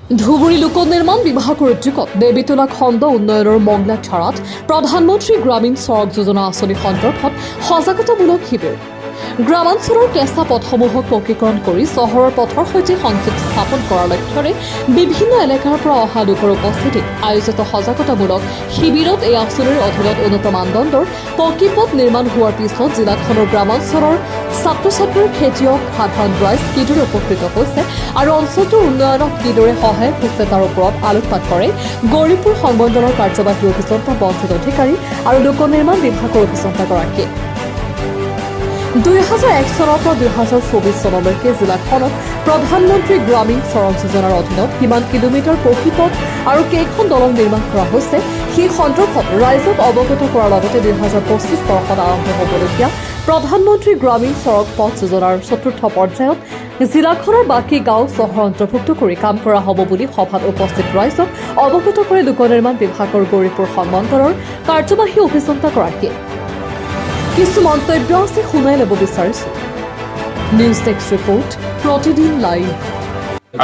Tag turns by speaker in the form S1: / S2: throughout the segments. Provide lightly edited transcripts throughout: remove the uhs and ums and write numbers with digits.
S1: ধুবুৰী লোক নিৰ্মাণ বিভাগৰ উদ্যোগত দেৱীতোলা খণ্ড উন্নয়নৰ মংলাছাৰাত প্ৰধানমন্ত্ৰী গ্ৰামীণ সড়ক যোজনা আঁচনি সন্দৰ্ভত সজাগতামূলক শিবিৰ গ্ৰামাঞ্চলৰ কেঁচা পথসমূহক পকীকৰণ কৰি চহৰৰ পথৰ সৈতে সংযোগ স্থাপন কৰাৰ লক্ষ্যৰে বিভিন্ন এলেকাৰ পৰা অহা লোকৰ উপস্থিতিত আয়োজিত সজাগতামূলক শিবিৰত এই আঁচনিৰ অধীনত উন্নত মানদণ্ডৰ পকী পথ নিৰ্মাণ হোৱাৰ পিছত জিলাখনৰ গ্ৰামাঞ্চলৰ ছাত্ৰ ছাত্ৰীৰ খেতিয়ক সাধাৰণ ৰাইজ কিদৰে উপকৃত হৈছে আৰু অঞ্চলটোৰ উন্নয়নত কিদৰে সহায় হৈছে তাৰ ওপৰত আলোকপাত কৰে গৌৰীপুৰ সংমণ্ডলৰ কাৰ্যবাহী অভিযন্তা বঞ্চিত অধিকাৰী আৰু লোক নিৰ্মাণ বিভাগৰ অভিযন্তাগৰাকীয়ে 2001 চনৰ পৰা 2024 চনলৈকে জিলাখনত প্ৰধানমন্ত্ৰী গ্ৰামীণ সড়ক যোজনাৰ অধীনত কিমান কিলোমিটাৰ পকী পথ আৰু কেইখন দলং নিৰ্মাণ কৰা হৈছে সেই সন্দৰ্ভত ৰাইজক অৱগত কৰাৰ লগতে 2025 বৰ্ষত আৰম্ভ হ'বলগীয়া প্ৰধানমন্ত্ৰী গ্ৰামীণ সড়ক পথ যোজনাৰ চতুৰ্থ পৰ্যায়ত জিলাখনৰ বাকী গাঁও চহৰ অন্তৰ্ভুক্ত কৰি কাম কৰা হ'ব বুলি সভাত উপস্থিত ৰাইজক অৱগত কৰে লোক নিৰ্মাণ বিভাগৰ গৌৰীপুৰ সংমণ্ডলৰ কাৰ্যবাহী অভিযন্তাগৰাকীয়ে কিছু মন্তব্য আছে শুনাই ল'ব বিচাৰিছোঁ নিউজ টেক্স ৰিপৰ্ট প্ৰতিদিন লাইভ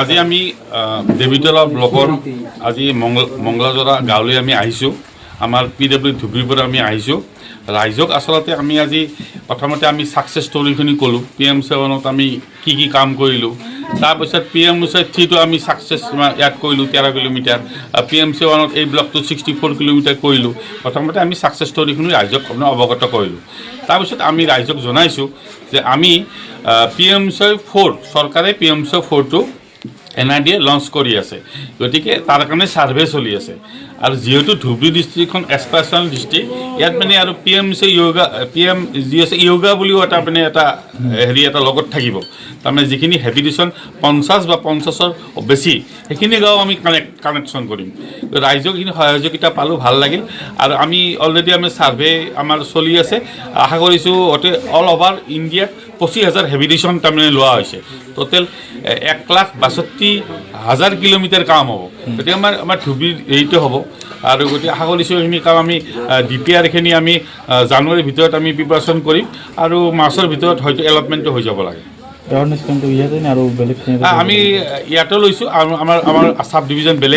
S2: আজি আমি দেৱীতলা ব্লকৰ আজি মংলাজৰা গাঁৱলৈ আমি আহিছোঁ আমাৰ PW ধুবুৰীৰ পৰা আমি আহিছোঁ ৰাইজক আচলতে আমি আজি প্ৰথমতে আমি ছাকচেছ ষ্টৰিখিনি ক'লোঁ PM7ত আমি কি কি কাম কৰিলোঁ তাৰপিছত PM3টো আমি ছাকচেছ ইয়াত কৰিলোঁ 13 কিলোমিটাৰ PM7ত এই ব্লকটো 64 কিলোমিটাৰ কৰিলোঁ প্ৰথমতে আমি ছাকচেছ ষ্টৰিখিনি ৰাইজক অৱগত কৰিলোঁ তাৰপিছত আমি ৰাইজক জনাইছোঁ যে আমি PM4 চৰকাৰে PM4টো NIDA লঞ্চ কৰি আছে গতিকে তাৰ কাৰণে ছাৰ্ভে চলি আছে আৰু যেহেতু ধুবুৰী ডিষ্ট্ৰিক্টখন এক্সপ্ৰেছনেল ডিষ্ট্ৰিক্ট ইয়াত মানে আৰু PM য়োগা বুলিও এটা মানে এটা হেৰি এটা লগত থাকিব তাৰমানে যিখিনি হেবিটেশ্যন 50 বা 50ৰ বেছি সেইখিনি গাঁও আমি কানেকশ্যন কৰিম ৰাইজক এইখিনি সহযোগিতা পালোঁ ভাল লাগিল আৰু আমি অলৰেডি আমি ছাৰ্ভে আমাৰ চলি আছে আশা কৰিছোঁ অল অভাৰ ইণ্ডিয়াত 25,000 হেবিটেশ্যন তাৰমানে লোৱা হৈছে টোটেল 1,62,000 কিলোমিটাৰ কাম হ'ব গতিকে আমাৰ ধুবুৰীৰ হেৰিটো হ'ব আৰু গতিকে আশা কৰিছোঁ এইখিনি কাম আমি DPRখিনি আমি জানুৱাৰীৰ ভিতৰত আমি প্ৰিপাৰেশ্যন কৰিম আৰু মাৰ্চৰ ভিতৰত হয়তো এলটমেণ্টটো হৈ যাব লাগে আমি ইয়াতো লৈছোঁ আৰু আমাৰ চাব ডিভিজন বেলেগ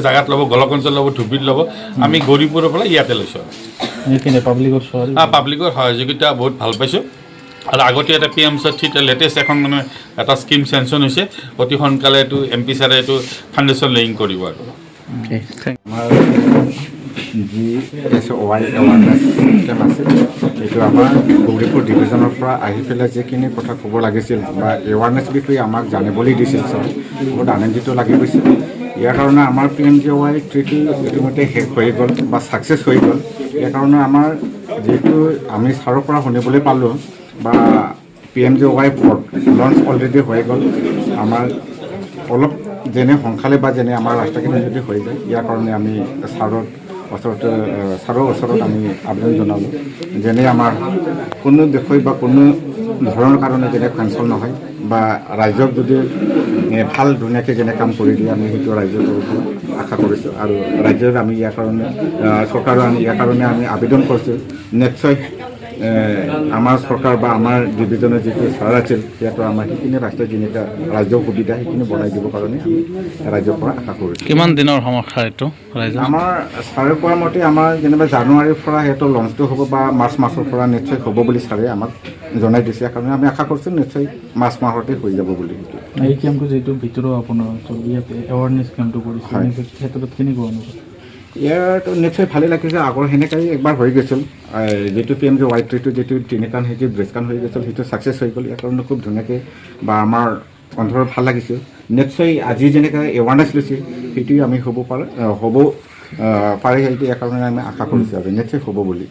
S2: জেগাত ল'ব গোলকগঞ্জত ল'ব ধুবুৰীত ল'ব আমি গৌৰীপুৰৰ পৰা ইয়াতে লৈছোঁ পাব্লিকৰ সহযোগিতা বহুত ভাল পাইছোঁ আৰু আগতে এটা PM3 লেটেষ্ট এখন মানে এটা স্কিম চেংচন হৈছে অতি সোনকালে এইটো MP ছাৰে এইটো ফাউণ্ডেশ্যন লেয়িং কৰিব আৰু
S3: আমাৰ যি SOY এৱাৰনেছ চিষ্টেম আছে এইটো আমাৰ গৌৰীপুৰ ডিভিজনৰ পৰা আহি পেলাই যিখিনি কথা ক'ব লাগিছিল বা এৱাৰনেছ বিষয়ে আমাক জানিবলৈ দিছিল ছাৰ বহুত আনন্দিত লাগি গৈছিল ইয়াৰ কাৰণে আমাৰ PM3টো ইতিমধ্যে শেষ হৈ গ'ল বা ছাকচেছ হৈ গ'ল ইয়াৰ কাৰণে আমাৰ যিহেতু আমি ছাৰৰ পৰা শুনিবলৈ পালোঁ বা PM4 লঞ্চ অলৰেডি হৈ গ'ল আমাৰ অলপ যেনে সোনকালে বা যেনে আমাৰ ৰাস্তাখিনি যদি হৈ যায় ইয়াৰ কাৰণে আমি ছাৰৰ ওচৰত আমি আবেদন জনালোঁ যেনে আমাৰ কোনো বিষয় বা কোনো ধৰণৰ কাৰণে যেনে কেঞ্চেল নহয় বা ৰাইজক যদি ভাল ধুনীয়াকৈ যেনে কাম কৰি দিয়ে আমি সেইটো ৰাইজৰ আশা কৰিছোঁ আৰু ৰাইজৰ আমি ইয়াৰ কাৰণে চৰকাৰৰ আমি ইয়াৰ কাৰণে আমি আবেদন কৰিছোঁ নিশ্চয় আমাৰ চৰকাৰ বা আমাৰ ডিভিজনৰ যিটো ছাৰ আছিল সিহঁতৰ আমাৰ সেইখিনি ৰাস্তাৰ যেনেকুৱা ৰাজ্যৰ সুবিধা সেইখিনি বনাই দিবৰ কাৰণে আমি ৰাজ্যৰ পৰা আশা কৰিছোঁ
S4: কিমান দিনৰ সমস্যা এইটো
S3: আমাৰ ছাৰে কোৱা মতে আমাৰ যেনিবা জানুৱাৰীৰ পৰা সিহঁতৰ লঞ্চটো হ'ব বা মাৰ্চ মাহৰ পৰা নিশ্চয় হ'ব বুলি ছাৰে আমাক জনাই দিছে কাৰণে আমি আশা কৰিছোঁ নিশ্চয় মাৰ্চ মাহতে হৈ যাব বুলি
S5: এই কেম্পটো যিটো ভিতৰত আপোনাৰ এৱাৰনেছ কেম্পটো কৰিছে ক্ষেত্ৰত কেনেকুৱা অনুভৱ
S3: ইয়াৰতো নিশ্চয় ভালেই লাগিছে আগৰ সেনেকাই একবাৰ হৈ গৈছিল যিটো PM3টো যিটো তিনিকান সেইটো ব্ৰেজকান হৈ গৈছিল সেইটো ছাকচেছ হৈ গ'ল ইয়াৰ কাৰণে খুব ধুনীয়াকৈ বা আমাৰ অন্তৰত ভাল লাগিছে নিশ্চয় আজি যেনেকৈ এৱাৰনেছ লৈছে সেইটোৱে আমি হ'ব পাৰে সেইটো ইয়াৰ কাৰণে আমি আশা কৰিছোঁ আৰু নিশ্চয় হ'ব বুলি